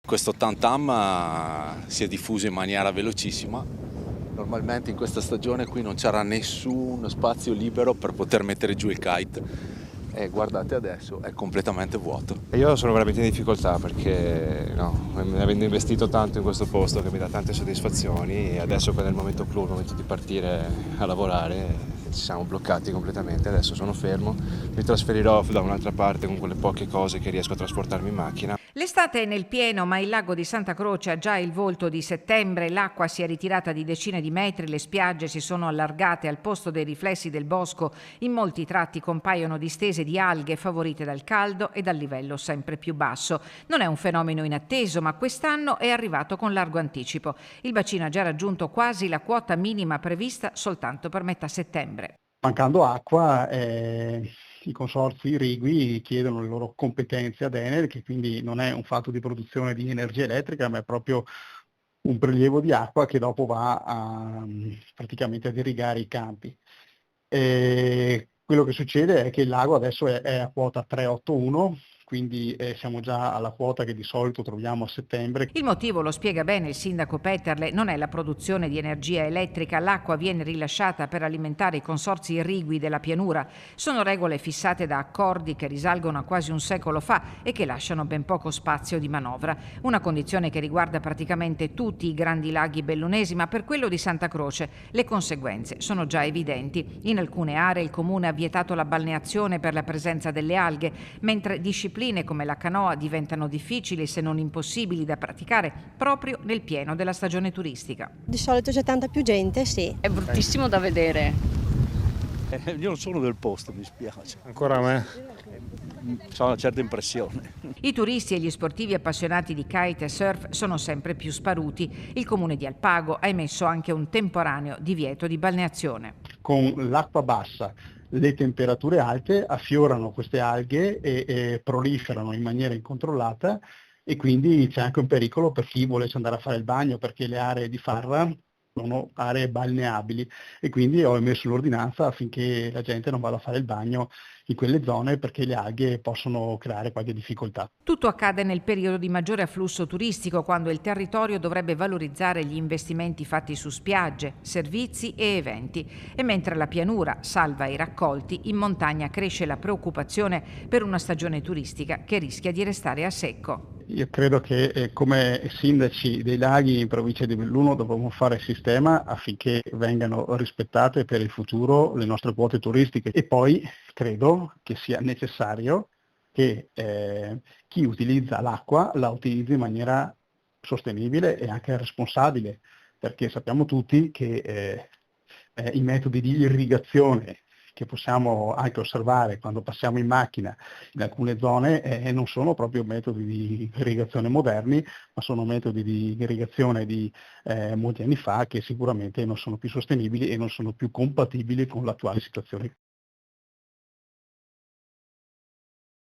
Questo tam tam si è diffuso in maniera velocissima. Normalmente in questa stagione qui non c'era nessun spazio libero per poter mettere giù il kite e guardate adesso è completamente vuoto. Io sono veramente in difficoltà perché avendo investito tanto in questo posto che mi dà tante soddisfazioni, e adesso che è il momento clou, il momento di partire a lavorare, ci siamo bloccati completamente. Adesso sono fermo, mi trasferirò da un'altra parte con quelle poche cose che riesco a trasportarmi in macchina. L'estate è nel pieno, ma il lago di Santa Croce ha già il volto di settembre, l'acqua si è ritirata di decine di metri, le spiagge si sono allargate al posto dei riflessi del bosco, in molti tratti compaiono distese di alghe favorite dal caldo e dal livello sempre più basso. Non è un fenomeno inatteso, ma quest'anno è arrivato con largo anticipo. Il bacino ha già raggiunto quasi la quota minima prevista soltanto per metà settembre. Mancando acqua, i consorzi irrigui chiedono le loro competenze ad Enel, che quindi non è un fatto di produzione di energia elettrica, ma è proprio un prelievo di acqua che dopo va praticamente ad irrigare i campi. Quello che succede è che il lago adesso è a quota 381, quindi siamo già alla quota che di solito troviamo a settembre. Il motivo, lo spiega bene il sindaco Petterle, non è la produzione di energia elettrica, l'acqua viene rilasciata per alimentare i consorzi irrigui della pianura. Sono regole fissate da accordi che risalgono a quasi un secolo fa e che lasciano ben poco spazio di manovra. Una condizione che riguarda praticamente tutti i grandi laghi bellunesi, ma per quello di Santa Croce le conseguenze sono già evidenti. In alcune aree il comune ha vietato la balneazione per la presenza delle alghe, mentre discipline come la canoa diventano difficili se non impossibili da praticare proprio nel pieno della stagione turistica. Di solito c'è tanta più gente, sì. È bruttissimo da vedere. Io non sono del posto, mi spiace. Ancora a me? Ho una certa impressione. I turisti e gli sportivi appassionati di kite e surf sono sempre più sparuti. Il comune di Alpago ha emesso anche un temporaneo divieto di balneazione. Con l'acqua bassa, le temperature alte affiorano queste alghe e proliferano in maniera incontrollata e quindi c'è anche un pericolo per chi volesse andare a fare il bagno, perché le aree di farra sono aree balneabili e quindi ho emesso l'ordinanza affinché la gente non vada a fare il bagno in quelle zone perché le alghe possono creare qualche difficoltà. Tutto accade nel periodo di maggiore afflusso turistico, quando il territorio dovrebbe valorizzare gli investimenti fatti su spiagge, servizi e eventi. E mentre la pianura salva i raccolti, in montagna cresce la preoccupazione per una stagione turistica che rischia di restare a secco. Io credo che come sindaci dei laghi in provincia di Belluno dovremmo fare sistema affinché vengano rispettate per il futuro le nostre quote turistiche e poi credo che sia necessario che chi utilizza l'acqua la utilizzi in maniera sostenibile e anche responsabile, perché sappiamo tutti che i metodi di irrigazione che possiamo anche osservare quando passiamo in macchina in alcune zone non sono proprio metodi di irrigazione moderni, ma sono metodi di irrigazione di molti anni fa che sicuramente non sono più sostenibili e non sono più compatibili con l'attuale situazione.